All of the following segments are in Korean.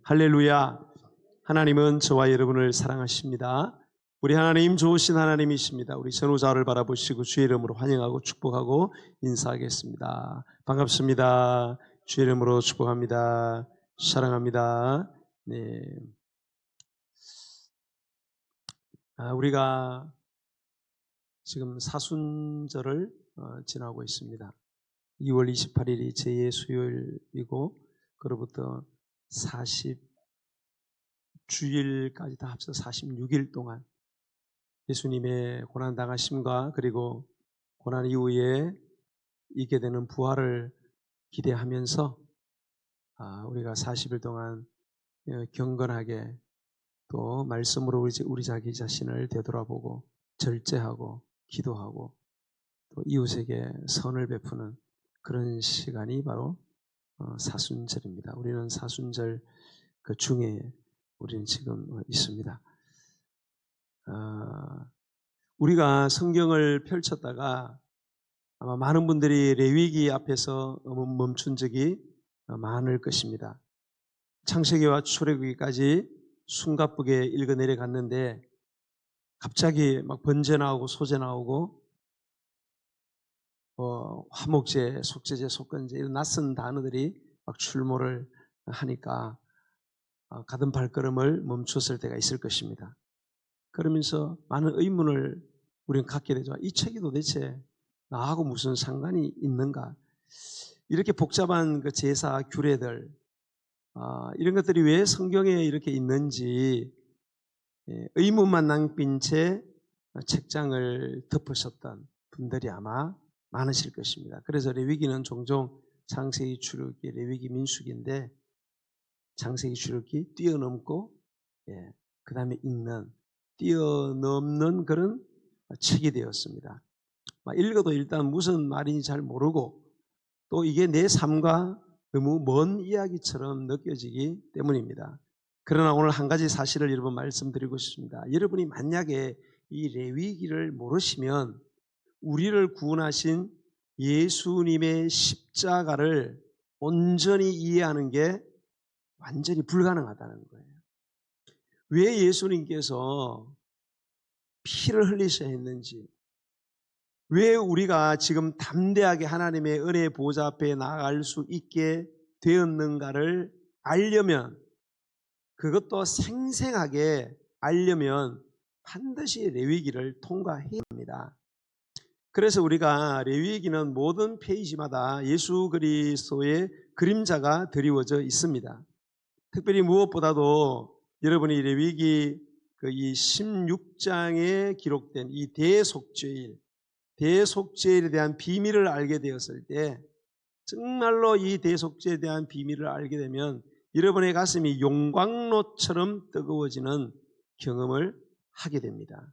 할렐루야. 하나님은 저와 여러분을 사랑하십니다. 우리 하나님 좋으신 하나님이십니다. 우리 선우자를 바라보시고 주의 이름으로 환영하고 축복하고 인사하겠습니다. 반갑습니다. 주의 이름으로 축복합니다. 사랑합니다. 네. 우리가 지금 사순절을 지나고 있습니다. 2월 28일이 제2의 수요일이고 그로부터 40주일까지 다 합쳐 46일 동안 예수님의 고난당하심과 그리고 고난 이후에 있게 되는 부활을 기대하면서 우리가 40일 동안 경건하게 또 말씀으로 우리 자기 자신을 되돌아보고 절제하고 기도하고 또 이웃에게 선을 베푸는 그런 시간이 바로 사순절입니다. 우리는 사순절 그 중에 우리는 지금 있습니다. 우리가 성경을 펼쳤다가 아마 많은 분들이 레위기 앞에서 멈춘 적이 많을 것입니다. 창세기와 출애굽기까지 숨가쁘게 읽어 내려갔는데 갑자기 막 번제 나오고 소제 나오고 화목제, 속죄제, 속건제 이런 낯선 단어들이 막 출몰을 하니까 가던 발걸음을 멈췄을 때가 있을 것입니다. 그러면서 많은 의문을 우리는 갖게 되죠. 이 책이 도대체 나하고 무슨 상관이 있는가? 이렇게 복잡한 그 제사 규례들 이런 것들이 왜 성경에 이렇게 있는지 의문만 남긴 채 책장을 덮으셨던 분들이 아마 많으실 것입니다. 그래서 레위기는 종종 창세기, 출애굽기, 레위기, 민수기인데 창세기, 출애굽기 뛰어넘고 그 다음에 읽는 뛰어넘는 그런 책이 되었습니다. 읽어도 일단 무슨 말인지 잘 모르고 또 이게 내 삶과 너무 먼 이야기처럼 느껴지기 때문입니다. 그러나 오늘 한 가지 사실을 여러분 말씀드리고 싶습니다. 여러분이 만약에 이 레위기를 모르시면 우리를 구원하신 예수님의 십자가를 온전히 이해하는 게 완전히 불가능하다는 거예요. 왜 예수님께서 피를 흘리셔야 했는지, 왜 우리가 지금 담대하게 하나님의 은혜의 보좌 앞에 나아갈 수 있게 되었는가를 알려면, 그것도 생생하게 알려면 반드시 레위기를 통과해야 합니다. 그래서 우리가 레위기는 모든 페이지마다 예수 그리스도의 그림자가 드리워져 있습니다. 특별히 무엇보다도 여러분이 레위기 이 16장에 기록된 이 대속죄일에 대한 비밀을 알게 되었을 때 정말로 이 대속죄에 대한 비밀을 알게 되면 여러분의 가슴이 용광로처럼 뜨거워지는 경험을 하게 됩니다.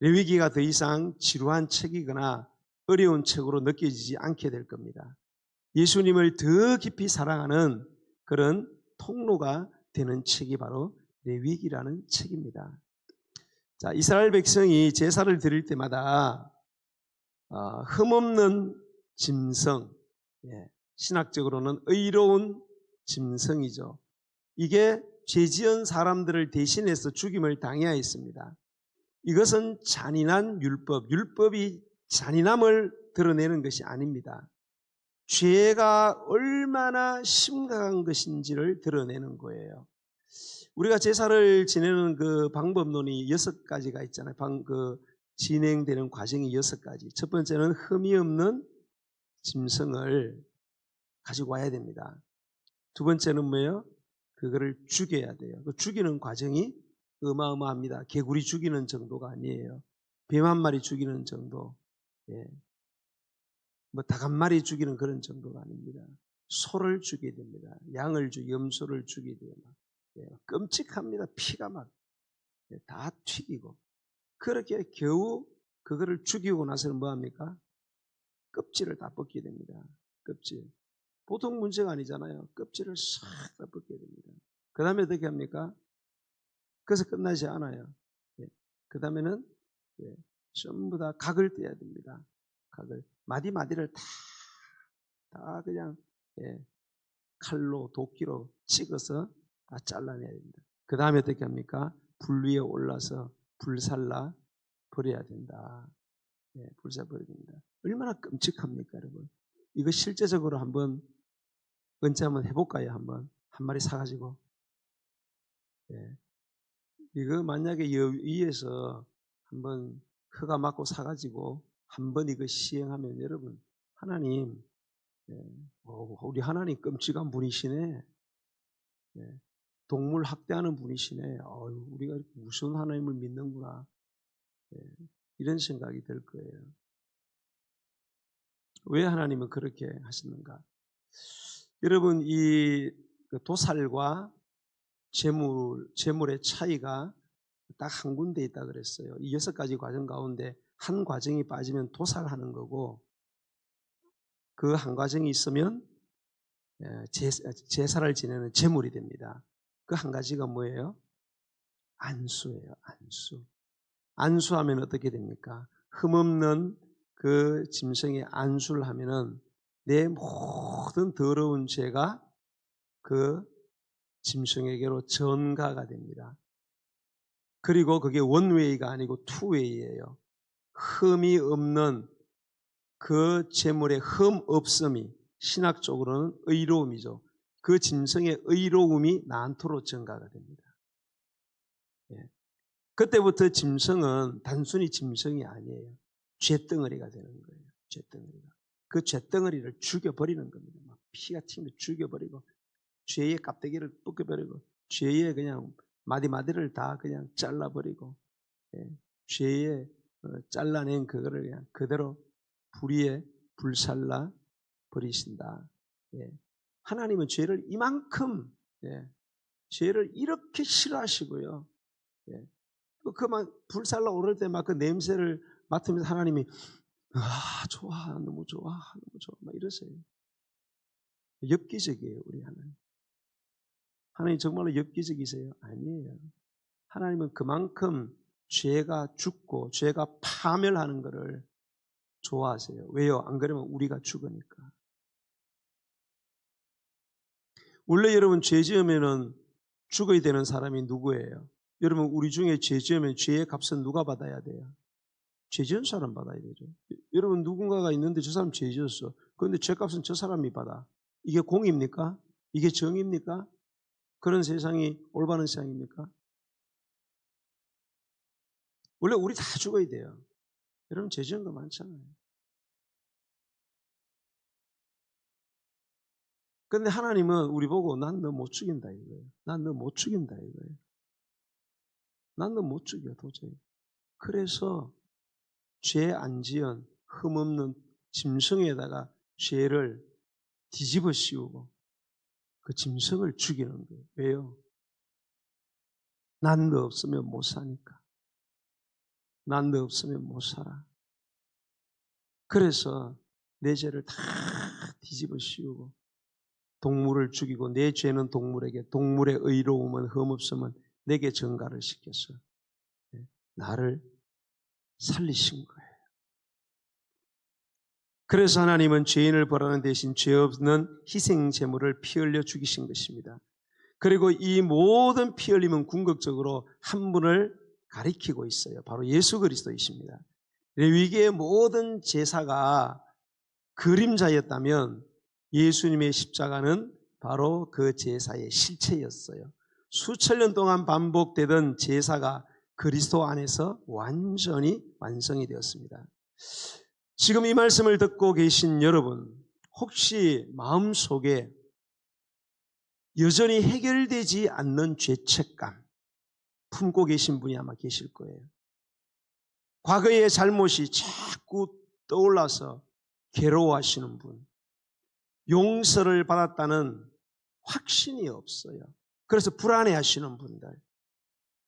레위기가 더 이상 지루한 책이거나 어려운 책으로 느껴지지 않게 될 겁니다. 예수님을 더 깊이 사랑하는 그런 통로가 되는 책이 바로 레위기라는 책입니다. 자, 이스라엘 백성이 제사를 드릴 때마다 흠없는 짐승, 신학적으로는 의로운 짐승이죠. 이게 죄지은 사람들을 대신해서 죽임을 당해야 했습니다. 이것은 잔인한 율법이 잔인함을 드러내는 것이 아닙니다. 죄가 얼마나 심각한 것인지를 드러내는 거예요. 우리가 제사를 지내는 그 방법론이 6가지가 있잖아요. 진행되는 과정이 6가지. 첫 번째는 흠이 없는 짐승을 가지고 와야 됩니다. 두 번째는 뭐예요? 그거를 죽여야 돼요. 그 죽이는 과정이 어마어마합니다. 개구리 죽이는 정도가 아니에요. 뱀 한 마리 죽이는 정도. 닭 한 마리 죽이는 그런 정도가 아닙니다. 소를 죽여야 됩니다. 염소를 죽여야 돼요. 끔찍합니다. 피가 막 다 튀기고. 그렇게 겨우 그거를 죽이고 나서는 뭐합니까? 껍질을 다 벗게 됩니다. 껍질. 보통 문제가 아니잖아요. 껍질을 싹 다 벗게 됩니다. 그 다음에 어떻게 합니까? 그래서 끝나지 않아요. 그 다음에는 전부 다 각을 떼야 됩니다. 각을. 마디마디를 다 그냥 칼로 도끼로 찍어서 다 잘라내야 됩니다. 그 다음에 어떻게 합니까? 불 위에 올라서 불살라 버려야 된다. 예, 불살라 버려야 됩니다. 얼마나 끔찍합니까, 여러분? 이거 실제적으로 한번 언제 한번 해볼까요? 한번 한 마리 사가지고. 예. 이거 만약에 여위에서 한번 허가 맞고 사가지고 한번 이거 시행하면 여러분 하나님, 예, 우리 하나님 끔찍한 분이시네. 예, 동물 학대하는 분이시네. 우리가 이렇게 무서운 하나님을 믿는구나. 예, 이런 생각이 들 거예요. 왜 하나님은 그렇게 하셨는가? 여러분 이 도살과 재물의 차이가 딱 한 군데 있다 그랬어요. 이 6가지 과정 가운데 한 과정이 빠지면 도살하는 거고 그 한 과정이 있으면 제사를 지내는 제물이 됩니다. 그 한 가지가 뭐예요? 안수예요. 안수. 안수하면 어떻게 됩니까? 흠없는 그 짐승의 안수를 하면은 내 모든 더러운 죄가 그 짐승에게로 전가가 됩니다. 그리고 그게 원웨이가 아니고 투웨이예요. 흠이 없는 그 제물의 흠 없음이 신학적으로는 의로움이죠. 그 짐승의 의로움이 난토로 전가가 됩니다. 예. 그때부터 짐승은 단순히 짐승이 아니에요. 죄덩어리가 되는 거예요. 죄덩어리가. 그 죄덩어리를 죽여버리는 겁니다. 막 피가 튀면 죽여버리고 죄의 깝대기를 벗겨버리고 죄의 그냥 마디마디를 다 그냥 잘라버리고 예. 죄의 잘라낸 그거를 그냥 그대로 불 위에 불살라 버리신다. 예. 하나님은 죄를 이만큼 죄를 이렇게 싫어하시고요. 예. 그만 불살라 오를 때 막 그 냄새를 맡으면서 하나님이 좋아 너무 좋아 너무 좋아 막 이러세요. 엽기적이에요 우리 하나님. 하나님 정말로 엽기적이세요? 아니에요. 하나님은 그만큼 죄가 죽고 죄가 파멸하는 것을 좋아하세요. 왜요? 안 그러면 우리가 죽으니까. 원래 여러분 죄 지으면은 죽어야 되는 사람이 누구예요? 여러분 우리 중에 죄 지으면 죄의 값은 누가 받아야 돼요? 죄 지은 사람 받아야 되죠. 여러분 누군가가 있는데 저 사람 죄 지었어. 그런데 죄값은 저 사람이 받아. 이게 공입니까? 이게 정입니까? 그런 세상이 올바른 세상입니까? 원래 우리 다 죽어야 돼요. 여러분 죄 지은 거 많잖아요. 그런데 하나님은 우리 보고 난 너 못 죽인다 이거예요. 난 너 못 죽인다 이거예요. 난 너 못 죽여 도저히. 그래서 죄 안 지은 흠없는 짐승에다가 죄를 뒤집어 씌우고 그 짐승을 죽이는 거예요. 왜요? 난 너 없으면 못 사니까. 난 너 없으면 못 살아. 그래서 내 죄를 다 뒤집어 씌우고 동물을 죽이고 내 죄는 동물에게 동물의 의로움은 흠없음은 내게 전가를 시켜서 나를 살리신 거예요. 그래서 하나님은 죄인을 벌하는 대신 죄 없는 희생 제물을 피 흘려 죽이신 것입니다. 그리고 이 모든 피 흘림은 궁극적으로 한 분을 가리키고 있어요. 바로 예수 그리스도이십니다. 레위기의 모든 제사가 그림자였다면 예수님의 십자가는 바로 그 제사의 실체였어요. 수천 년 동안 반복되던 제사가 그리스도 안에서 완전히 완성이 되었습니다. 지금 이 말씀을 듣고 계신 여러분, 혹시 마음속에 여전히 해결되지 않는 죄책감 품고 계신 분이 아마 계실 거예요. 과거의 잘못이 자꾸 떠올라서 괴로워하시는 분, 용서를 받았다는 확신이 없어요. 그래서 불안해하시는 분들,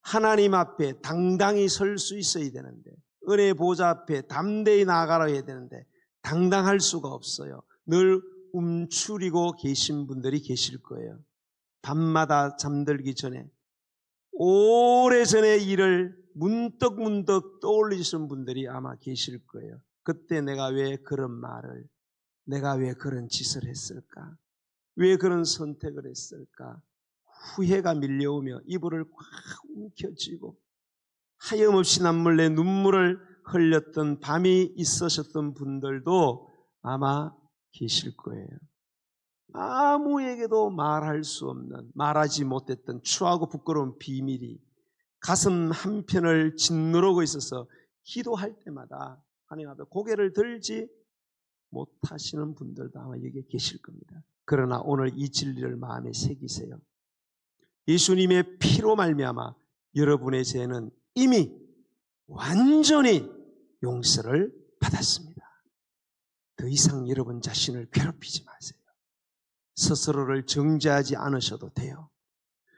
하나님 앞에 당당히 설 수 있어야 되는데 은혜 보좌 앞에 담대히 나아가라 해야 되는데 당당할 수가 없어요. 늘 움츠리고 계신 분들이 계실 거예요. 밤마다 잠들기 전에 오래전의 일을 문득문득 떠올리시는 분들이 아마 계실 거예요. 그때 내가 왜 그런 말을, 내가 왜 그런 짓을 했을까? 왜 그런 선택을 했을까? 후회가 밀려오며 이불을 꽉 움켜쥐고 하염없이 남몰래 눈물을 흘렸던 밤이 있으셨던 분들도 아마 계실 거예요. 아무에게도 말할 수 없는, 말하지 못했던 추하고 부끄러운 비밀이 가슴 한편을 짓누르고 있어서 기도할 때마다 하나님 앞에 고개를 들지 못하시는 분들도 아마 여기에 계실 겁니다. 그러나 오늘 이 진리를 마음에 새기세요. 예수님의 피로 말미암아 여러분의 죄는 이미 완전히 용서를 받았습니다. 더 이상 여러분 자신을 괴롭히지 마세요. 스스로를 정죄하지 않으셔도 돼요.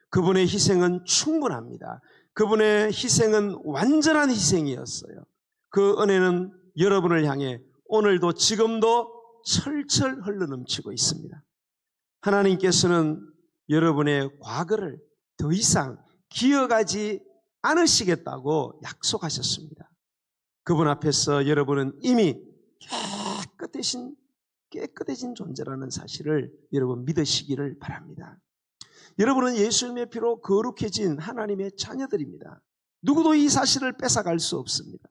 그분의 희생은 충분합니다. 그분의 희생은 완전한 희생이었어요. 그 은혜는 여러분을 향해 오늘도 지금도 철철 흘러넘치고 있습니다. 하나님께서는 여러분의 과거를 더 이상 기억하지 않으시겠다고 약속하셨습니다. 그분 앞에서 여러분은 이미 깨끗해진 존재라는 사실을 여러분 믿으시기를 바랍니다. 여러분은 예수님의 피로 거룩해진 하나님의 자녀들입니다. 누구도 이 사실을 뺏어갈 수 없습니다.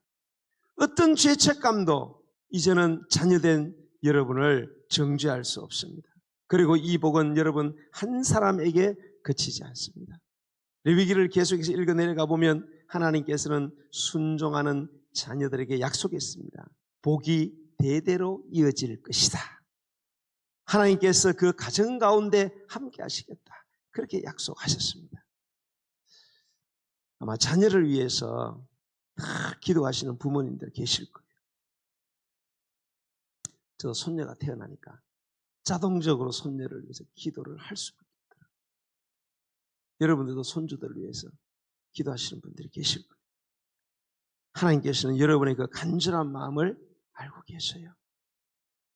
어떤 죄책감도 이제는 자녀된 여러분을 정죄할 수 없습니다. 그리고 이 복은 여러분 한 사람에게 그치지 않습니다. 레위기를 계속해서 읽어 내려가 보면 하나님께서는 순종하는 자녀들에게 약속했습니다. 복이 대대로 이어질 것이다. 하나님께서 그 가정 가운데 함께 하시겠다. 그렇게 약속하셨습니다. 아마 자녀를 위해서 기도하시는 부모님들 계실 거예요. 저 손녀가 태어나니까 자동적으로 손녀를 위해서 기도를 할 수밖에 없더라고요. 여러분들도 손주들을 위해서 기도하시는 분들이 계실 거예요. 하나님께서는 여러분의 그 간절한 마음을 알고 계셔요.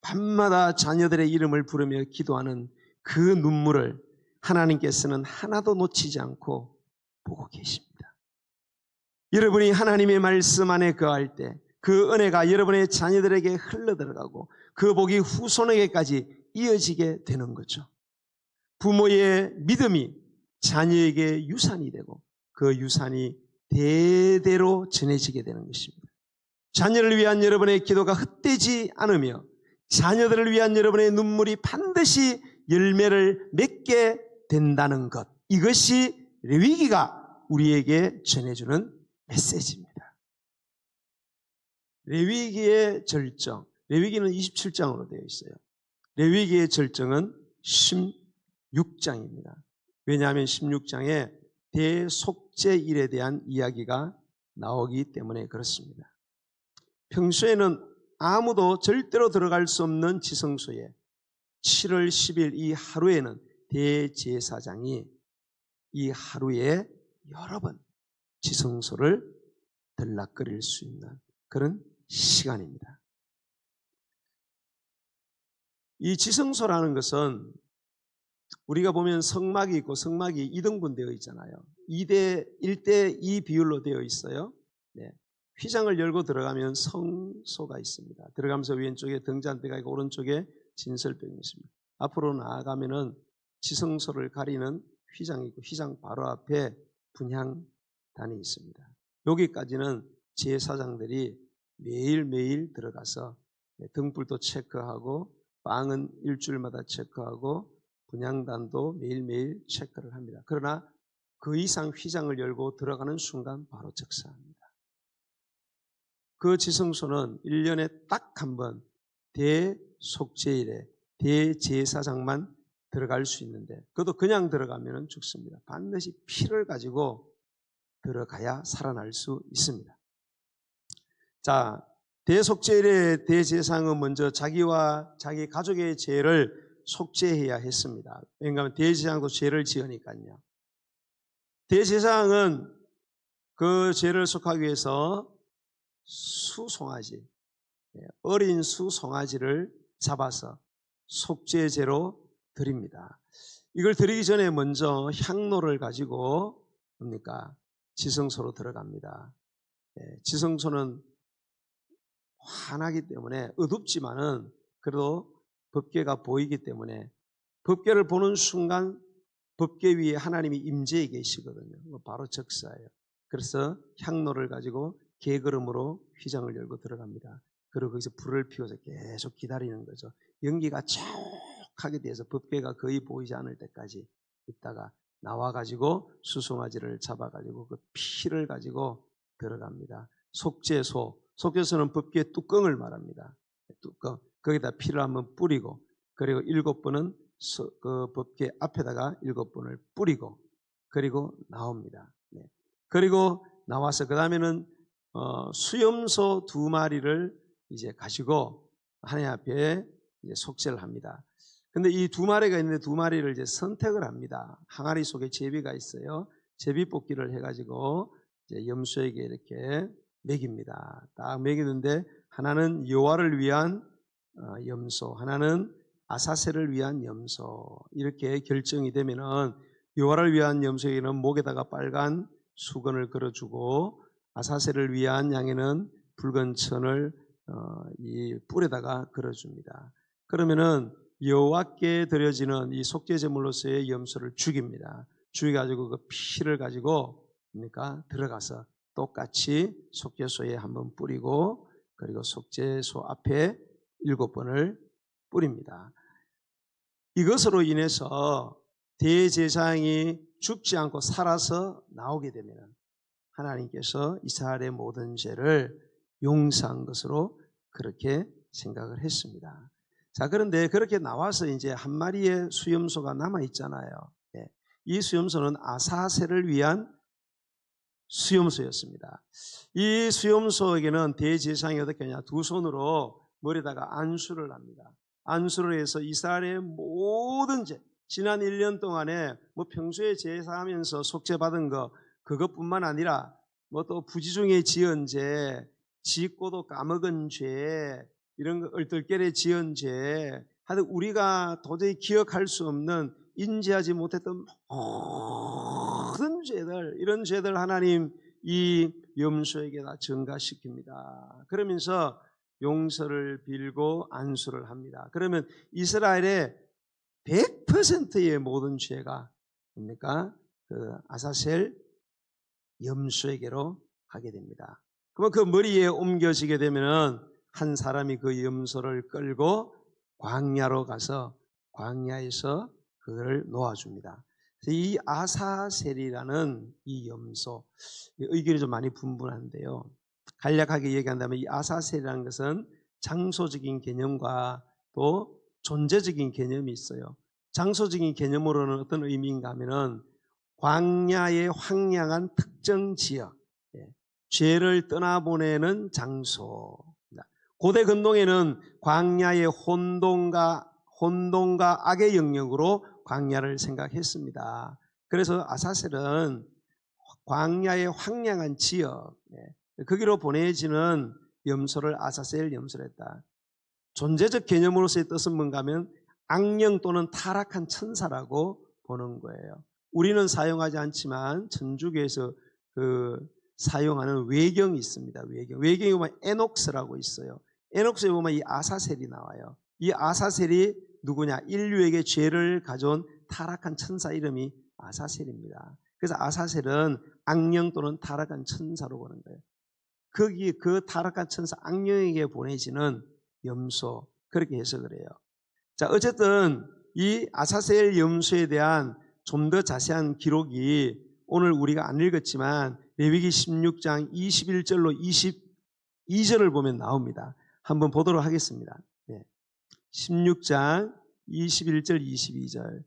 밤마다 자녀들의 이름을 부르며 기도하는 그 눈물을 하나님께서는 하나도 놓치지 않고 보고 계십니다. 여러분이 하나님의 말씀 안에 거할 때 그 은혜가 여러분의 자녀들에게 흘러들어가고 그 복이 후손에게까지 이어지게 되는 거죠. 부모의 믿음이 자녀에게 유산이 되고 그 유산이 대대로 전해지게 되는 것입니다. 자녀를 위한 여러분의 기도가 헛되지 않으며 자녀들을 위한 여러분의 눈물이 반드시 열매를 맺게 된다는 것, 이것이 레위기가 우리에게 전해주는 메시지입니다. 레위기의 절정, 레위기는 27장으로 되어 있어요. 레위기의 절정은 16장입니다. 왜냐하면 16장에 대속죄일에 대한 이야기가 나오기 때문에 그렇습니다. 평소에는 아무도 절대로 들어갈 수 없는 지성소에 7월 10일 이 하루에는 대제사장이 이 하루에 여러 번 지성소를 들락거릴 수 있는 그런 시간입니다. 이 지성소라는 것은 우리가 보면 성막이 있고 성막이 2등분 되어 있잖아요. 1대2 비율로 되어 있어요. 네. 휘장을 열고 들어가면 성소가 있습니다. 들어가면서 왼쪽에 등잔대가 있고 오른쪽에 진설병이 있습니다. 앞으로 나아가면은 지성소를 가리는 휘장이 있고 휘장 바로 앞에 분향단이 있습니다. 여기까지는 제사장들이 매일매일 들어가서 등불도 체크하고 빵은 일주일마다 체크하고 분향단도 매일매일 체크를 합니다. 그러나 그 이상 휘장을 열고 들어가는 순간 바로 즉사합니다. 그 지성소는 1년에 딱 한 번 대속죄일에 대제사장만 들어갈 수 있는데 그것도 그냥 들어가면 죽습니다. 반드시 피를 가지고 들어가야 살아날 수 있습니다. 자, 대속죄일의 대제사장은 먼저 자기와 자기 가족의 죄를 속죄해야 했습니다. 왜냐하면 대제사장도 죄를 지으니까요. 대제사장은 그 죄를 속하기 위해서 수송아지, 어린 수송아지를 잡아서 속죄제로 드립니다. 이걸 드리기 전에 먼저 향로를 가지고 뭡니까? 지성소로 들어갑니다. 지성소는 환하기 때문에 어둡지만은 그래도 법궤가 보이기 때문에 법궤를 보는 순간 법궤 위에 하나님이 임재해 계시거든요. 바로 적사예요. 그래서 향로를 가지고 개걸음으로 휘장을 열고 들어갑니다. 그리고 거기서 불을 피워서 계속 기다리는 거죠. 연기가 촉하게 돼서 법궤가 거의 보이지 않을 때까지 있다가 나와가지고 수송아지를 잡아가지고 그 피를 가지고 들어갑니다. 속죄소, 속죄소는 법궤 뚜껑을 말합니다. 뚜껑, 거기다 피를 한번 뿌리고, 그리고 7번은 그 법궤 앞에다가 7번을 뿌리고, 그리고 나옵니다. 네. 그리고 나와서 그 다음에는 수염소 2마리를 이제 가지고 하나님 앞에 이제 속죄를 합니다. 근데 이 2마리가 있는데 2마리를 이제 선택을 합니다. 항아리 속에 제비가 있어요. 제비 뽑기를 해가지고 이제 염소에게 이렇게 먹입니다. 딱 먹이는데 하나는 여호와를 위한 염소, 하나는 아사셀을 위한 염소, 이렇게 결정이 되면은 여호와를 위한 염소에게는 목에다가 빨간 수건을 걸어주고 아사셀을 위한 양에는 붉은 천을 이 뿔에다가 걸어줍니다. 그러면은 여호와께 드려지는 이 속죄제물로서의 염소를 죽입니다. 죽여가지고 그 피를 가지고 그러니까 들어가서 똑같이 속죄소에 한번 뿌리고, 그리고 속죄소 앞에 7번을 뿌립니다. 이것으로 인해서 대제사장이 죽지 않고 살아서 나오게 되면 하나님께서 이스라엘의 모든 죄를 용서한 것으로 그렇게 생각을 했습니다. 자, 그런데 그렇게 나와서 이제 한 마리의 수염소가 남아 있잖아요. 네. 이 수염소는 아사셀을 위한 수염소였습니다. 이 수염소에게는 대제사장이 어떻게 하냐, 2손으로 머리에다가 안수를 합니다. 안수를 해서 이스라엘의 모든 죄, 지난 1년 동안에 뭐 평소에 제사하면서 속죄받은 거 그것뿐만 아니라 뭐 또 부지 중에 지은 죄, 짓고도 까먹은 죄, 이런 거 얼떨결에 지은 죄, 하여튼 우리가 도저히 기억할 수 없는 인지하지 못했던 모든 죄들, 이런 죄들 하나님 이 염소에게 다 전가시킵니다. 그러면서 용서를 빌고 안수를 합니다. 그러면 이스라엘의 100%의 모든 죄가 뭡니까? 그 아사셀 염소에게로 가게 됩니다. 그러면 그 머리에 옮겨지게 되면은 한 사람이 그 염소를 끌고 광야로 가서 광야에서 그걸 놓아줍니다. 이 아사셀이라는 이 염소, 의견이 좀 많이 분분한데요. 간략하게 얘기한다면 이 아사셀이라는 것은 장소적인 개념과 또 존재적인 개념이 있어요. 장소적인 개념으로는 어떤 의미인가 하면은 광야의 황량한 특정 지역, 죄를 떠나보내는 장소. 고대 근동에는 광야의 혼돈과 악의 영역으로 광야를 생각했습니다. 그래서 아사셀은 광야의 황량한 지역, 거기로 보내지는 염소를 아사셀 염소를 했다. 존재적 개념으로서의 뜻은 뭔가 하면 악령 또는 타락한 천사라고 보는 거예요. 우리는 사용하지 않지만 천주교에서 사용하는 외경이 있습니다. 외경에 보면 에녹스라고 있어요. 에녹스에 보면 이 아사셀이 나와요. 이 아사셀이 누구냐? 인류에게 죄를 가져온 타락한 천사 이름이 아사셀입니다. 그래서 아사셀은 악령 또는 타락한 천사로 보는 거예요. 거기 그 타락한 천사 악령에게 보내지는 염소, 그렇게 해석을 해요. 자, 어쨌든 이 아사셀 염소에 대한 좀 더 자세한 기록이 오늘 우리가 안 읽었지만 레위기 16장 21절로 22절을 보면 나옵니다. 한번 보도록 하겠습니다. 16장 21절 22절.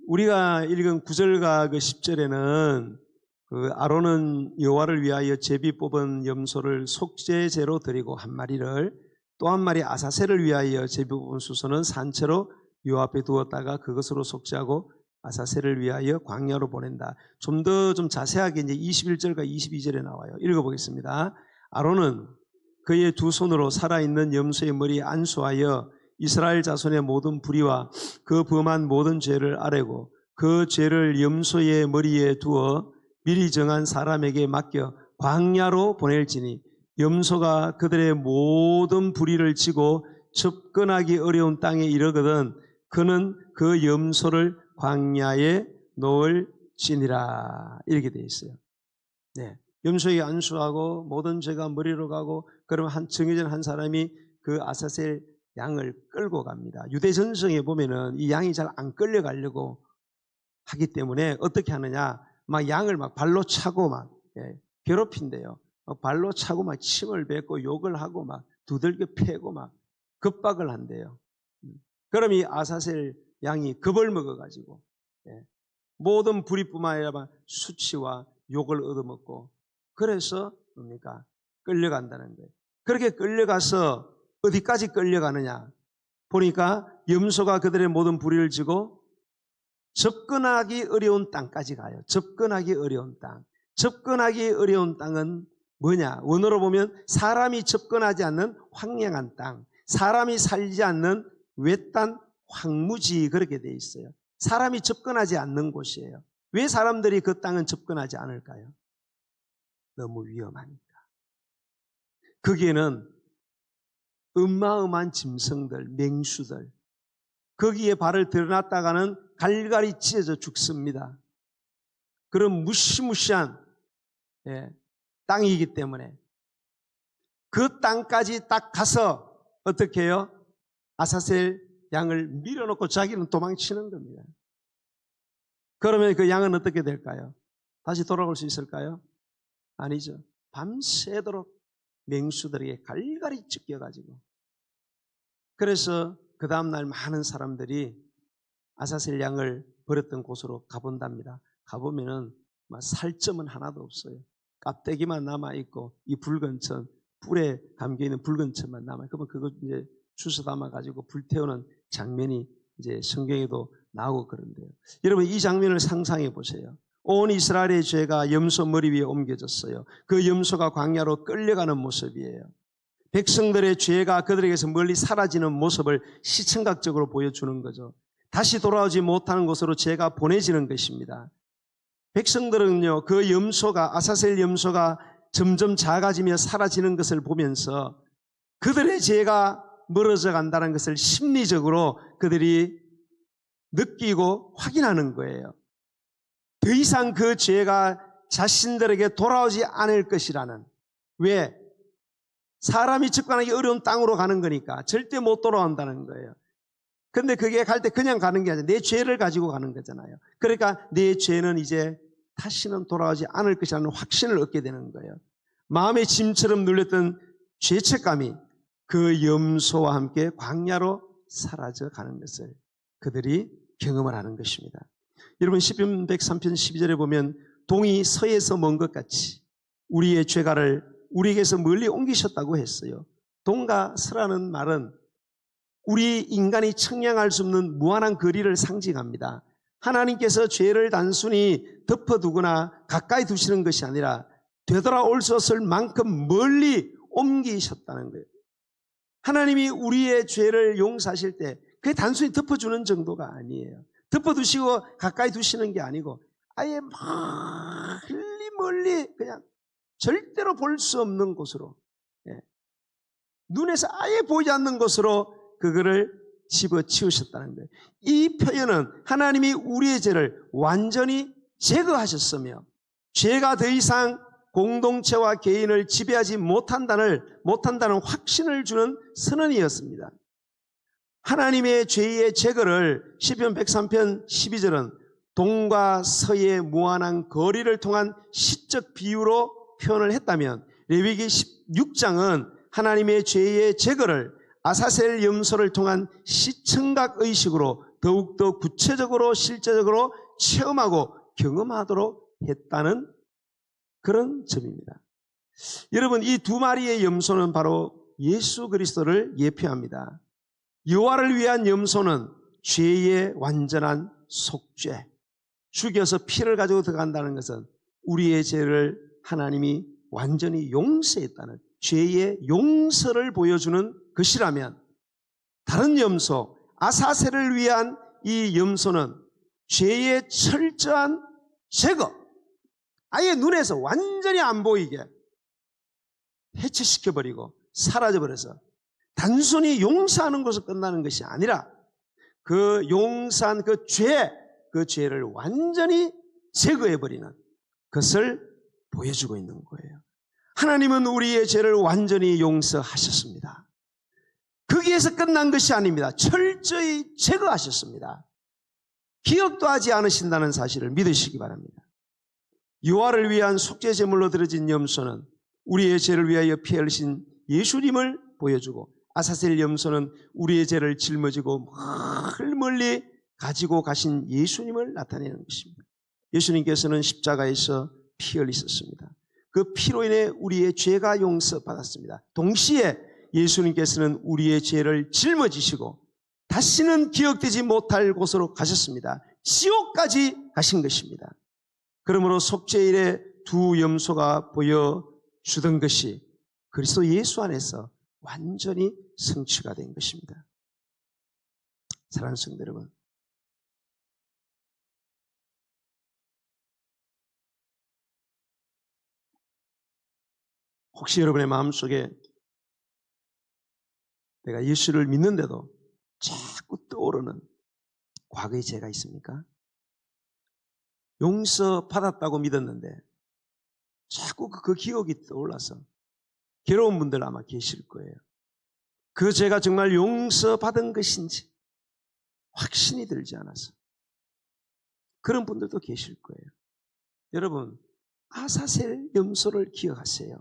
우리가 읽은 9절과 그 10절에는 그 아론은 여호와를 위하여 제비 뽑은 염소를 속죄제로 드리고 한 마리를, 또 한 마리 아사셀을 위하여 제비 뽑은 수소는 산채로 여호와 앞에 두었다가 그것으로 속죄하고 아사셀을 위하여 광야로 보낸다. 좀 더 자세하게 이제 21절과 22절에 나와요. 읽어보겠습니다. 아론은 그의 2손으로 살아있는 염소의 머리에 안수하여 이스라엘 자손의 모든 불의와 그 범한 모든 죄를 아뢰고 그 죄를 염소의 머리에 두어 미리 정한 사람에게 맡겨 광야로 보낼지니 염소가 그들의 모든 불의를 지고 접근하기 어려운 땅에 이르거든 그는 그 염소를 광야에 놓을지니라. 이렇게 되어 있어요. 네. 염소에게 안수하고 모든 죄가 머리로 가고, 그러면 정해진 한 사람이 그 아사셀 양을 끌고 갑니다. 유대 전성에 보면은 이 양이 잘 안 끌려가려고 하기 때문에 어떻게 하느냐, 막 양을 막 발로 차고 막 괴롭힌대요. 발로 차고 막 침을 뱉고 욕을 하고 막 두들겨 패고 막 겁박을 한대요. 그럼 이 아사셀 양이 겁을 먹어가지고 모든 불의뿐만 아니라 수치와 욕을 얻어먹고, 그래서 뭡니까? 끌려간다는 거예요. 그렇게 끌려가서 어디까지 끌려가느냐 보니까 염소가 그들의 모든 불의를 지고 접근하기 어려운 땅까지 가요. 접근하기 어려운 땅. 접근하기 어려운 땅은 뭐냐? 원어로 보면 사람이 접근하지 않는 황량한 땅, 사람이 살지 않는 외딴 황무지, 그렇게 돼 있어요. 사람이 접근하지 않는 곳이에요. 왜 사람들이 그 땅은 접근하지 않을까요? 너무 위험하니까. 거기에는 어마어마한 짐승들, 맹수들, 거기에 발을 들여놨다가는 갈갈이 찢어져 죽습니다. 그런 무시무시한 땅이기 때문에 그 땅까지 딱 가서 어떻게 해요? 아사셀 양을 밀어놓고 자기는 도망치는 겁니다. 그러면 그 양은 어떻게 될까요? 다시 돌아올 수 있을까요? 아니죠. 밤새도록 맹수들에게 갈갈이 찢겨가지고, 그래서 그 다음날 많은 사람들이 아사셀 양을 버렸던 곳으로 가본답니다. 가보면은 살점은 하나도 없어요. 껍데기만 남아있고 이 붉은 천, 뿔에 감겨있는 붉은 천만 남아요. 그러면 그거 이제 주워 담아가지고 불태우는 장면이 이제 성경에도 나오고 그런데요. 여러분, 이 장면을 상상해 보세요. 온 이스라엘의 죄가 염소 머리 위에 옮겨졌어요. 그 염소가 광야로 끌려가는 모습이에요. 백성들의 죄가 그들에게서 멀리 사라지는 모습을 시청각적으로 보여주는 거죠. 다시 돌아오지 못하는 곳으로 죄가 보내지는 것입니다. 백성들은요, 그 염소가, 아사셀 염소가 점점 작아지며 사라지는 것을 보면서 그들의 죄가 멀어져 간다는 것을 심리적으로 그들이 느끼고 확인하는 거예요. 더 이상 그 죄가 자신들에게 돌아오지 않을 것이라는, 왜? 사람이 접근하기 어려운 땅으로 가는 거니까 절대 못 돌아온다는 거예요. 근데 그게 갈 때 그냥 가는 게 아니라 내 죄를 가지고 가는 거잖아요. 그러니까 내 죄는 이제 다시는 돌아오지 않을 것이라는 확신을 얻게 되는 거예요. 마음의 짐처럼 눌렸던 죄책감이 그 염소와 함께 광야로 사라져 가는 것을 그들이 경험을 하는 것입니다. 여러분, 시편 103편 12절에 보면 동이 서에서 먼 것 같이 우리의 죄가를 우리에게서 멀리 옮기셨다고 했어요. 동과 서라는 말은 우리 인간이 측량할 수 없는 무한한 거리를 상징합니다. 하나님께서 죄를 단순히 덮어두거나 가까이 두시는 것이 아니라 되돌아올 수 없을 만큼 멀리 옮기셨다는 거예요. 하나님이 우리의 죄를 용서하실 때 그게 단순히 덮어주는 정도가 아니에요. 덮어두시고 가까이 두시는 게 아니고 아예 멀리 그냥 절대로 볼 수 없는 곳으로, 눈에서 아예 보이지 않는 곳으로 그거를 집어치우셨다는 거예요. 이 표현은 하나님이 우리의 죄를 완전히 제거하셨으며 죄가 더 이상 공동체와 개인을 지배하지 못한다는 확신을 주는 선언이었습니다. 하나님의 죄의 제거를 시편 103편 12절은 동과 서의 무한한 거리를 통한 시적 비유로 표현을 했다면, 레위기 16장은 하나님의 죄의 제거를 아사셀 염소를 통한 시청각 의식으로 더욱더 구체적으로 실제적으로 체험하고 경험하도록 했다는 그런 점입니다. 여러분, 이 두 마리의 염소는 바로 예수 그리스도를 예표합니다. 여호와를 위한 염소는 죄의 완전한 속죄, 죽여서 피를 가지고 들어간다는 것은 우리의 죄를 하나님이 완전히 용서했다는 죄의 용서를 보여주는 것이라면, 다른 염소 아사셀을 위한 이 염소는 죄의 철저한 제거, 아예 눈에서 완전히 안 보이게 해체시켜버리고 사라져버려서 단순히 용서하는 것으로 끝나는 것이 아니라 그 용서한 그 죄, 그 죄를 완전히 제거해버리는 것을 보여주고 있는 거예요. 하나님은 우리의 죄를 완전히 용서하셨습니다. 거기에서 끝난 것이 아닙니다. 철저히 제거하셨습니다. 기억도 하지 않으신다는 사실을 믿으시기 바랍니다. 유아를 위한 속죄 제물로 드려진 염소는 우리의 죄를 위하여 피 흘리신 예수님을 보여주고, 아사셀 염소는 우리의 죄를 짊어지고 멀리 가지고 가신 예수님을 나타내는 것입니다. 예수님께서는 십자가에서 피 흘리셨습니다. 그 피로 인해 우리의 죄가 용서받았습니다. 동시에 예수님께서는 우리의 죄를 짊어지시고 다시는 기억되지 못할 곳으로 가셨습니다. 지옥까지 가신 것입니다. 그러므로 속죄일에 두 염소가 보여주던 것이 그리스도 예수 안에서 완전히 성취가 된 것입니다. 사랑하는 성도 여러분, 혹시 여러분의 마음속에 내가 예수를 믿는데도 자꾸 떠오르는 과거의 죄가 있습니까? 용서받았다고 믿었는데 자꾸 그 기억이 떠올라서 괴로운 분들 아마 계실 거예요. 그 죄가 정말 용서받은 것인지 확신이 들지 않아서 그런 분들도 계실 거예요. 여러분, 아사셀 염소를 기억하세요.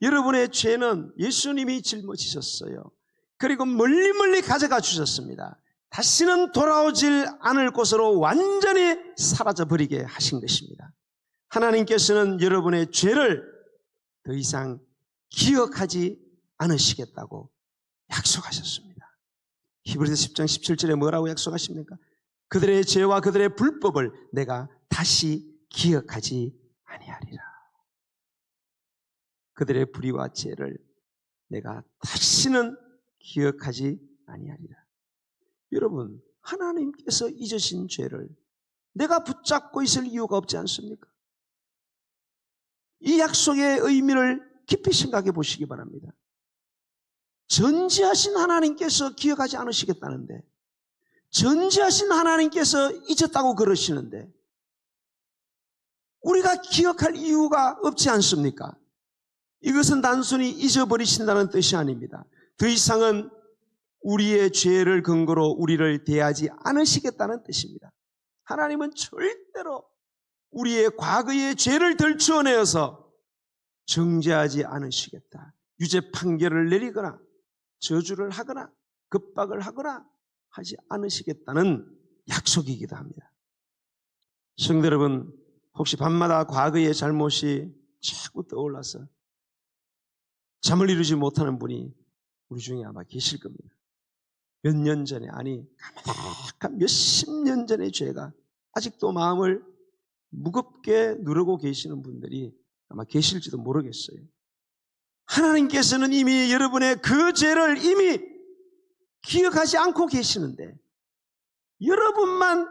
여러분의 죄는 예수님이 짊어지셨어요. 그리고 멀리 가져가 주셨습니다. 다시는 돌아오질 않을 곳으로 완전히 사라져버리게 하신 것입니다. 하나님께서는 여러분의 죄를 더 이상 기억하지 않으시겠다고 약속하셨습니다. 히브리서 10장 17절에 뭐라고 약속하십니까? 그들의 죄와 그들의 불법을 내가 다시 기억하지 아니하리라. 그들의 불의와 죄를 내가 다시는 기억하지 아니하리라. 여러분, 하나님께서 잊으신 죄를 내가 붙잡고 있을 이유가 없지 않습니까? 이 약속의 의미를 깊이 생각해 보시기 바랍니다. 전지하신 하나님께서 기억하지 않으시겠다는데, 전지하신 하나님께서 잊었다고 그러시는데 우리가 기억할 이유가 없지 않습니까? 이것은 단순히 잊어버리신다는 뜻이 아닙니다. 더 이상은 우리의 죄를 근거로 우리를 대하지 않으시겠다는 뜻입니다. 하나님은 절대로 우리의 과거의 죄를 들추어내어서 정죄하지 않으시겠다. 유죄 판결을 내리거나 저주를 하거나 급박을 하거나 하지 않으시겠다는 약속이기도 합니다. 성도 여러분, 혹시 밤마다 과거의 잘못이 자꾸 떠올라서 잠을 이루지 못하는 분이 우리 중에 아마 계실 겁니다. 몇 년 전에, 아니 가만히 몇십 년 전의 죄가 아직도 마음을 무겁게 누르고 계시는 분들이 아마 계실지도 모르겠어요. 하나님께서는 이미 여러분의 그 죄를 이미 기억하지 않고 계시는데 여러분만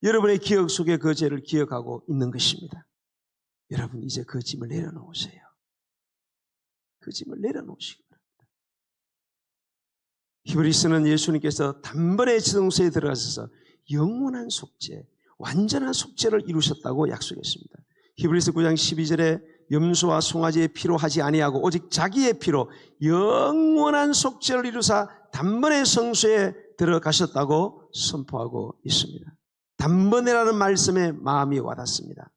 여러분의 기억 속에 그 죄를 기억하고 있는 것입니다. 여러분, 이제 그 짐을 내려놓으세요. 그 짐을 내려놓으시기 바랍니다. 히브리서는 예수님께서 단번에 지성소에 들어가셔서 영원한 속죄, 완전한 속죄를 이루셨다고 약속했습니다. 히브리서 9장 12절에 염소와 송아지의 피로 하지 아니하고 오직 자기의 피로 영원한 속죄를 이루사 단번에 성소에 들어가셨다고 선포하고 있습니다. 단번에라는 말씀에 마음이 와닿습니다.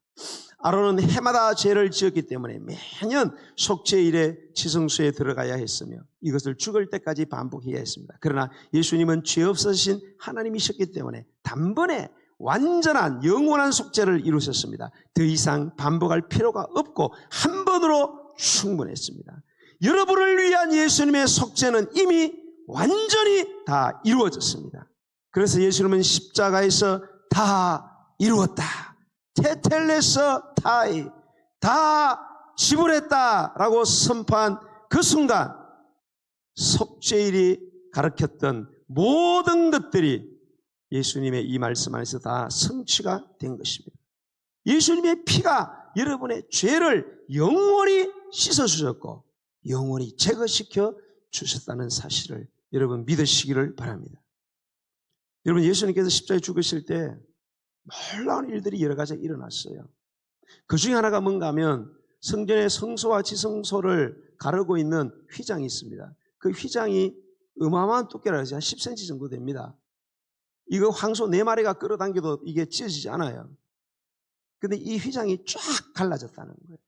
아론은 해마다 죄를 지었기 때문에 매년 속죄일에 지성소에 들어가야 했으며 이것을 죽을 때까지 반복해야 했습니다. 그러나 예수님은 죄 없으신 하나님이셨기 때문에 단번에 완전한 영원한 속죄를 이루셨습니다. 더 이상 반복할 필요가 없고 한 번으로 충분했습니다. 여러분을 위한 예수님의 속죄는 이미 완전히 다 이루어졌습니다. 그래서 예수님은 십자가에서 다 이루었다, 테텔레서 타이, 다 지불했다라고 선포한 그 순간 속죄일이 가르쳤던 모든 것들이 예수님의 이 말씀 안에서 다 성취가 된 것입니다. 예수님의 피가 여러분의 죄를 영원히 씻어주셨고 영원히 제거시켜 주셨다는 사실을 여러분 믿으시기를 바랍니다. 여러분, 예수님께서 십자가에 죽으실 때 놀라운 일들이 여러 가지 일어났어요. 그 중에 하나가 뭔가 하면 성전의 성소와 지성소를 가르고 있는 휘장이 있습니다. 그 휘장이 어마어마한 두께라 해서 한 10cm 정도 됩니다. 이거 황소 4마리가 끌어당겨도 이게 찢어지지 않아요. 근데 이 휘장이 쫙 갈라졌다는 거예요.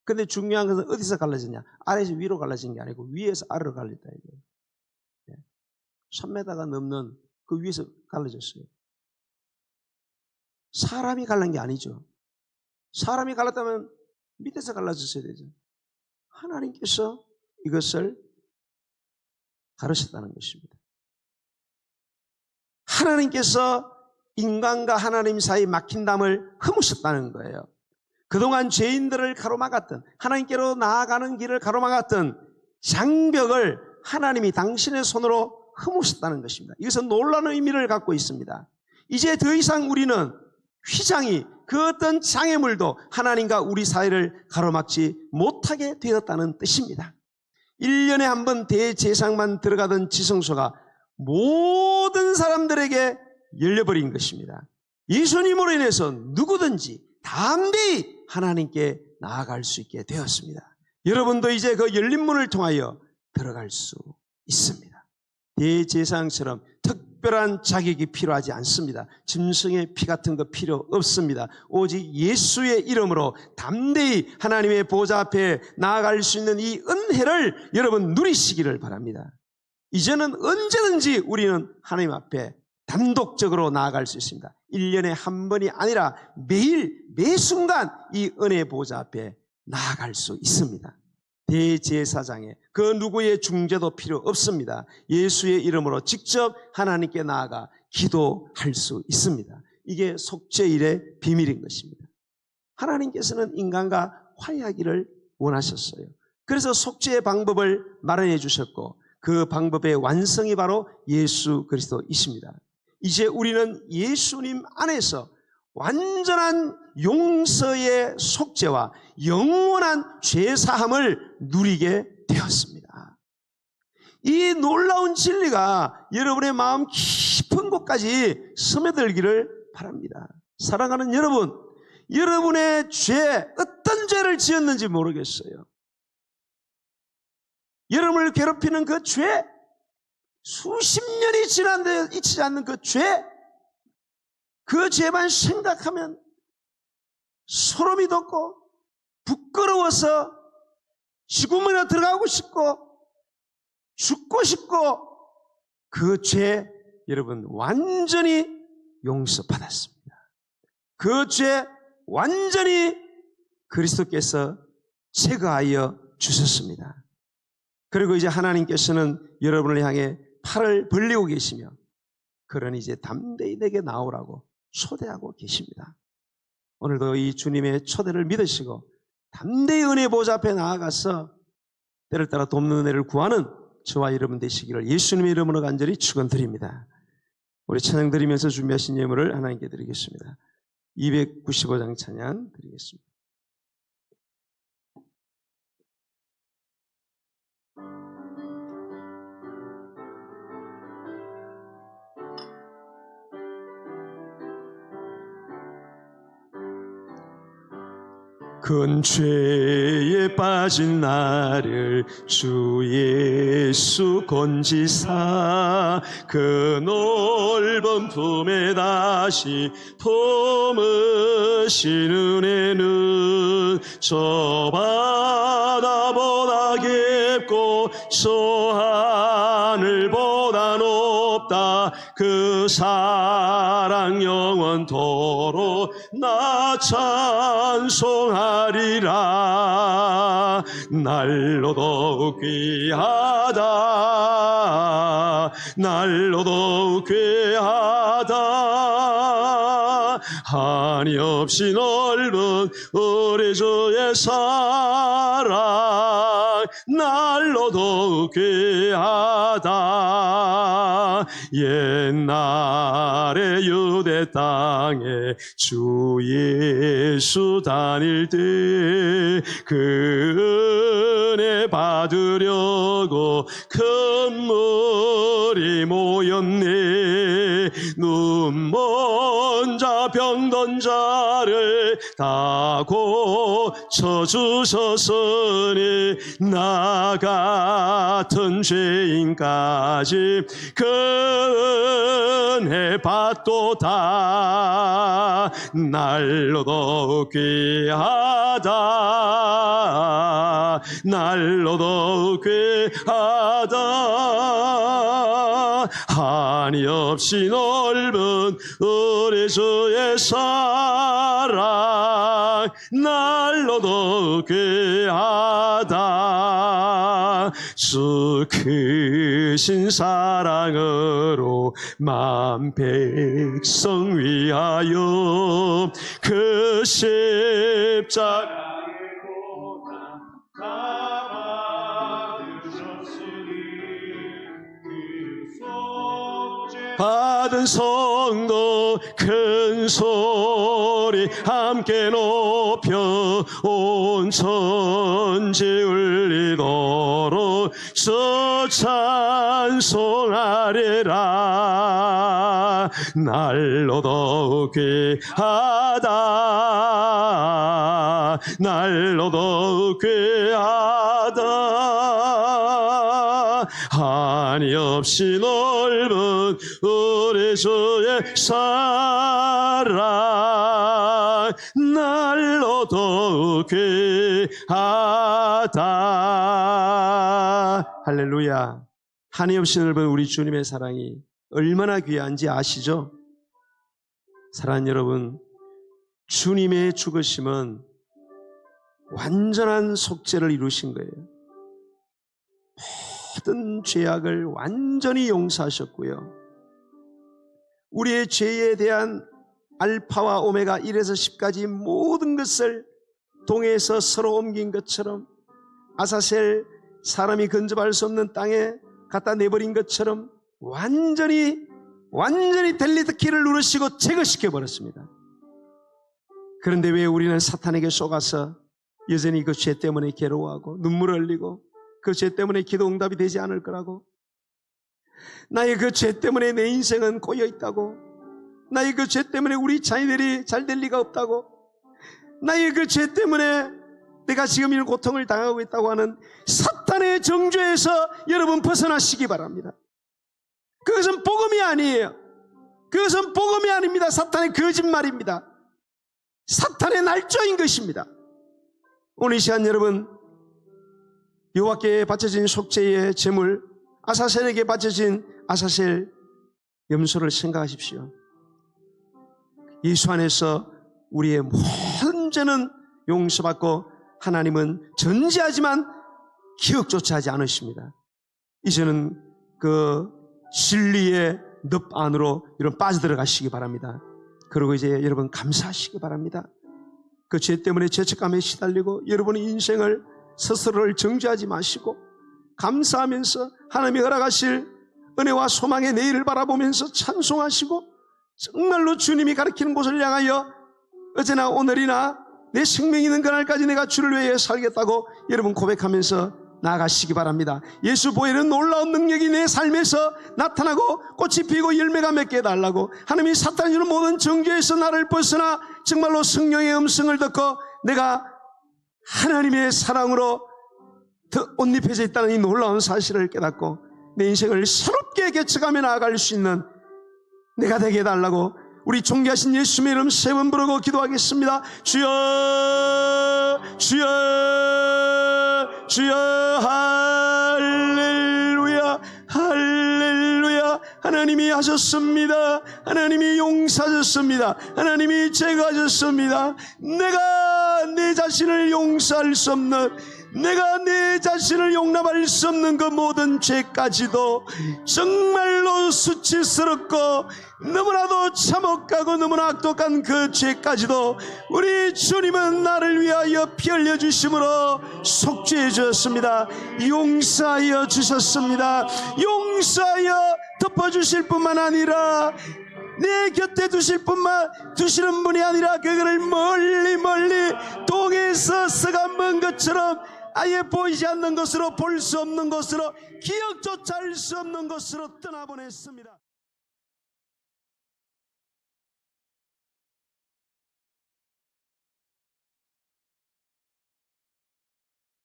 근데 중요한 것은 어디서 갈라졌냐? 아래에서 위로 갈라진 게 아니고 위에서 아래로 갈렸다 이거예요. 3m가 넘는 그 위에서 갈라졌어요. 사람이 갈란 게 아니죠. 사람이 갈랐다면 밑에서 갈라졌어야 되죠. 하나님께서 이것을 가르쳤다는 것입니다. 하나님께서 인간과 하나님 사이 막힌 담을 허무셨다는 거예요. 그동안 죄인들을 가로막았던, 하나님께로 나아가는 길을 가로막았던 장벽을 하나님이 당신의 손으로 허무셨다는 것입니다. 이것은 놀라운 의미를 갖고 있습니다. 이제 더 이상 우리는 휘장이 그 어떤 장애물도 하나님과 우리 사이를 가로막지 못하게 되었다는 뜻입니다. 1년에 한 번 대제사장만 들어가던 지성소가 모든 사람들에게 열려버린 것입니다. 예수님으로 인해서 누구든지 담대히 하나님께 나아갈 수 있게 되었습니다. 여러분도 이제 그 열린 문을 통하여 들어갈 수 있습니다. 대제사장처럼 특별한 자격이 필요하지 않습니다. 짐승의 피 같은 거 필요 없습니다. 오직 예수의 이름으로 담대히 하나님의 보좌 앞에 나아갈 수 있는 이 은혜를 여러분 누리시기를 바랍니다. 이제는 언제든지 우리는 하나님 앞에 단독적으로 나아갈 수 있습니다. 1년에 한 번이 아니라 매일 매순간 이 은혜 보좌 앞에 나아갈 수 있습니다. 대제사장의 그 누구의 중재도 필요 없습니다. 예수의 이름으로 직접 하나님께 나아가 기도할 수 있습니다. 이게 속죄일의 비밀인 것입니다. 하나님께서는 인간과 화해하기를 원하셨어요. 그래서 속죄의 방법을 마련해 주셨고 그 방법의 완성이 바로 예수 그리스도이십니다. 이제 우리는 예수님 안에서 완전한 용서의 속죄와 영원한 죄사함을 누리게 되었습니다. 이 놀라운 진리가 여러분의 마음 깊은 곳까지 스며들기를 바랍니다. 사랑하는 여러분, 여러분의 죄, 어떤 죄를 지었는지 모르겠어요. 여러분을 괴롭히는 그 죄, 수십 년이 지났는데 잊히지 않는 그 죄, 그 죄만 생각하면 소름이 돋고 부끄러워서 지구문에 들어가고 싶고 죽고 싶고 그 죄 여러분 완전히 용서받았습니다. 그 죄 완전히 그리스도께서 제거하여 주셨습니다. 그리고 이제 하나님께서는 여러분을 향해 팔을 벌리고 계시며 그러니 이제 담대히 내게 나오라고 초대하고 계십니다. 오늘도 이 주님의 초대를 믿으시고 담대히 은혜 보좌 앞에 나아가서 때를 따라 돕는 은혜를 구하는 저와 여러분 되시기를 예수님의 이름으로 간절히 축원드립니다. 우리 찬양 드리면서 준비하신 예물을 하나님께 드리겠습니다. 295장 찬양 드리겠습니다. 큰 죄에 빠진 나를 주 예수 건지사 그 넓은 품에 다시 품으신 은혜는 저 바다보다 깊고 저 하늘보다 높다. 그 사랑 영원토록 나 찬송하리라. 날로 더욱 귀하다. 날로 더욱 귀하다. 한이없이 넓은 우리 주의 사랑 날로 더욱 귀하다. 옛날에 유대 땅에 주 예수 다닐 때 그 은혜 받으려고 큰 물이 모였네. 눈먼 자 십자를 다 고쳐주셨으니 나 같은 죄인까지 그 은혜 받도다. 날로 더욱 귀하다. 날로 더욱 귀하다. 한이 없이 넓은 우리 주의 사랑 날로 더욱 귀하다. 주 크신 사랑으로 만 백성 위하여 그 십자가의 고난 다 받으셨으니 받은 성도 큰 소리 함께 높여 온 천지 울리도록 저 찬송하리라. 날로 더욱 귀하다. 날로 더욱 귀하다. 한이 없이 넓은 우리 주의 사랑 날로 더욱 귀하다. 할렐루야. 한이 없이 넓은 우리 주님의 사랑이 얼마나 귀한지 아시죠? 사랑하는 여러분, 주님의 죽으심은 완전한 속죄를 이루신 거예요. 모든 죄악을 완전히 용서하셨고요. 우리의 죄에 대한 알파와 오메가 1에서 10까지 모든 것을 동해에서 서로 옮긴 것처럼, 아사셀 사람이 근접할 수 없는 땅에 갖다 내버린 것처럼 완전히 델리트 키를 누르시고 제거시켜 버렸습니다. 그런데 왜 우리는 사탄에게 속아서 여전히 그 죄 때문에 괴로워하고 눈물을 흘리고 그 죄 때문에 기도 응답이 되지 않을 거라고, 나의 그 죄 때문에 내 인생은 꼬여 있다고, 나의 그 죄 때문에 우리 자녀들이 잘 될 리가 없다고, 나의 그 죄 때문에 내가 지금 이런 고통을 당하고 있다고 하는 사탄의 정죄에서 여러분 벗어나시기 바랍니다. 그것은 복음이 아니에요. 그것은 복음이 아닙니다. 사탄의 거짓말입니다. 사탄의 날조인 것입니다. 오늘 이 시간 여러분, 여호와께 바쳐진 속죄의 제물 아사셀에게 바쳐진 아사셀 염소를 생각하십시오. 예수 안에서 우리의 모든 죄는 용서받고 하나님은 전지하지만 기억조차 하지 않으십니다. 이제는 그 진리의 늪 안으로 여러분 빠져들어가시기 바랍니다. 그리고 이제 여러분 감사하시기 바랍니다. 그 죄 때문에 죄책감에 시달리고 여러분의 인생을 스스로를 정죄하지 마시고 감사하면서 하나님이 허락하실 은혜와 소망의 내일을 바라보면서 찬송하시고 정말로 주님이 가르치는 곳을 향하여 어제나 오늘이나 내 생명이 있는 그날까지 내가 주를 위해 살겠다고 여러분 고백하면서 나아가시기 바랍니다. 예수 보혈은 놀라운 능력이 내 삶에서 나타나고 꽃이 피고 열매가 맺게 해달라고, 하나님이 사탄이 주는 모든 정죄에서 나를 벗어나 정말로 성령의 음성을 듣고 내가 하나님의 사랑으로 더 옷입혀져 있다는 이 놀라운 사실을 깨닫고 내 인생을 새롭게 개척하며 나아갈 수 있는 내가 되게 해달라고 우리 존귀하신 예수님의 이름 세 번 부르고 기도하겠습니다. 주여 주여 주여. 할렐루야 할렐루야. 하나님이 하셨습니다. 하나님이 용서하셨습니다. 하나님이 제거하셨습니다. 내가 내 자신을 용서할 수 없는, 내가 내 자신을 용납할 수 없는 그 모든 죄까지도 정말로 수치스럽고 너무나도 참혹하고 너무나 악독한 그 죄까지도 우리 주님은 나를 위하여 피 흘려 주심으로 속죄해 주셨습니다. 용서하여 주셨습니다. 용서하여 덮어주실 뿐만 아니라 내 곁에 두시는 분이 아니라 그거를 멀리 동에서 서가 먼 것처럼 아예 보이지 않는 것으로, 볼 수 없는 것으로, 기억조차 할 수 없는 것으로 떠나보냈습니다.